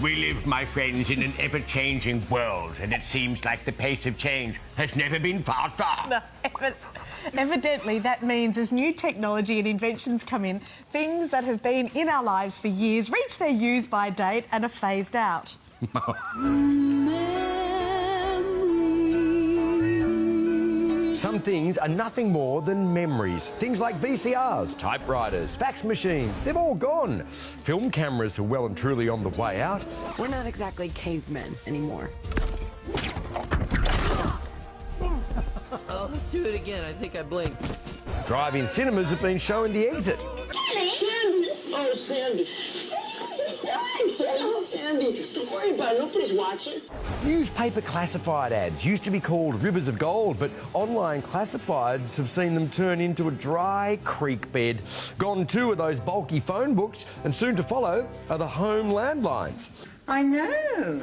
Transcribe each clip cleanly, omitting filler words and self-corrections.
We live, my friends, in an ever-changing world, and it seems like the pace of change has never been faster. No, evidently, that means as new technology and inventions come in, things that have been in our lives for years reach their use-by date and are phased out. Some things are nothing more than memories. Things like VCRs, typewriters, fax machines, they've all gone. Film cameras are well and truly on the way out. We're not exactly cavemen anymore. Oh, let's do it again. I think I blinked. Drive-in cinemas have been showing The Exit. Sandy! Oh, Sandy. Sandy, don't worry about it. Nobody's watching. Newspaper classified ads used to be called rivers of gold, but online classifieds have seen them turn into a dry creek bed. Gone too are those bulky phone books, and soon to follow are the home landlines. I know.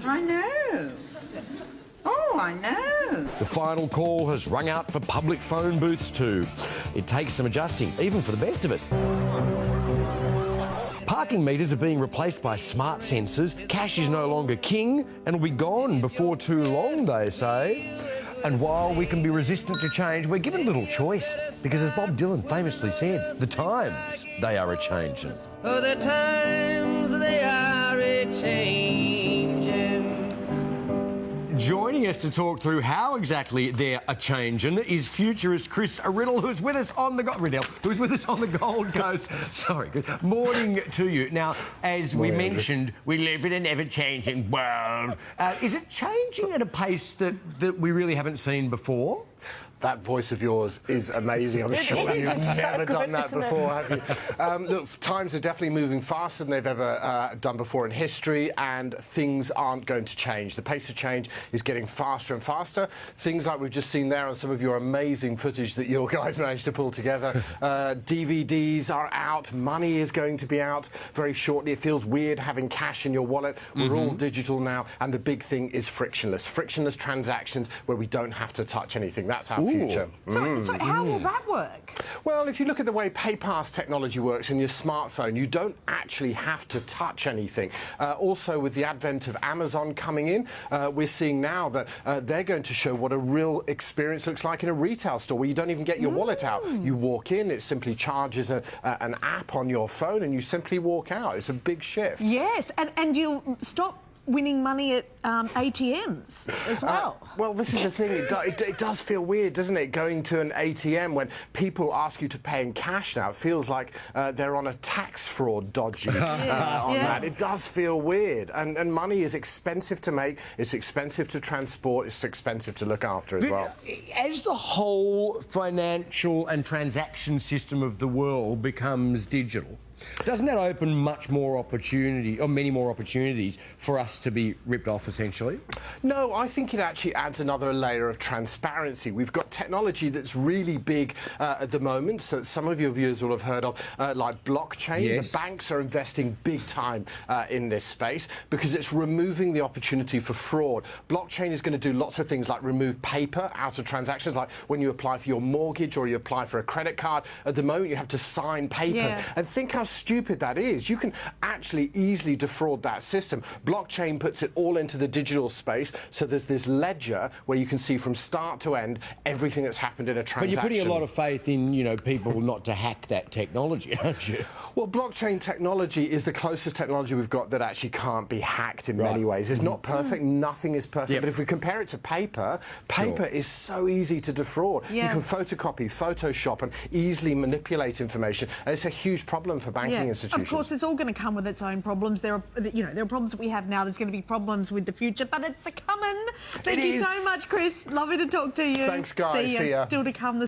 I know. Oh, I know. The final call has rung out for public phone booths too. It takes some adjusting, even for the best of us. Parking meters are being replaced by smart sensors. Cash is no longer king and will be gone before too long, they say. And while we can be resistant to change, we're given little choice. Because as Bob Dylan famously said, the times, they are a-changin'. Oh, the times, they are a-changin'. Joining us to talk through how exactly they're a-changin' is Futurist Chris Riddle, who's with us on the Gold Coast. Sorry, good morning to you. Now, as we mentioned, we live in an ever-changing world. Is it changing at a pace that we really haven't seen before? That voice of yours is amazing. I'm sure you've never done that before, have you? Look, times are definitely moving faster than they've ever done before in history, and things aren't going to change. The pace of change is getting faster and faster. Things like we've just seen there on some of your amazing footage that your guys managed to pull together. DVDs are out. Money is going to be out very shortly. It feels weird having cash in your wallet. We're all digital now, and the big thing is frictionless. Frictionless transactions where we don't have to touch anything. That's our future. So how will that work? Well, if you look at the way PayPass technology works in your smartphone, you don't actually have to touch anything. Also, with the advent of Amazon coming in, we're seeing now that they're going to show what a real experience looks like in a retail store where you don't even get your wallet out. You walk in, it simply charges an app on your phone, and you simply walk out. It's a big shift. Yes, and you'll stop winning money at ATMs as well. Well, this is the thing. It does feel weird, doesn't it, going to an ATM when people ask you to pay in cash now. It feels like they're on a tax fraud dodgy on that. It does feel weird. And money is expensive to make. It's expensive to transport. It's expensive to look after as well. As the whole financial and transaction system of the world becomes digital, doesn't that open much more opportunity, or many more opportunities, for us to be ripped off, essentially? No, I think it actually adds another layer of transparency. We've got technology that's really big at the moment, so some of your viewers will have heard of, like blockchain. Yes. The banks are investing big time in this space because it's removing the opportunity for fraud. Blockchain is going to do lots of things like remove paper out of transactions, like when you apply for your mortgage or you apply for a credit card. At the moment, you have to sign paper. Yeah. And think how stupid that is. You can actually easily defraud that system. Blockchain puts it all into the digital space, so there's this ledger where you can see from start to end everything that's happened in a transaction. But you're putting a lot of faith in, people not to hack that technology, aren't you? Well, blockchain technology is the closest technology we've got that actually can't be hacked in many ways. It's not perfect. Nothing is perfect. But if we compare it to paper is so easy to defraud. You can photocopy, Photoshop, and easily manipulate information. And it's a huge problem for banking institutions. Of course, it's all going to come with its own problems. There are problems that we have now. There's going to be problems with the future, but it's a coming. Thank you so much, Chris. Lovely to talk to you. Thanks, guys. See ya. Still to come.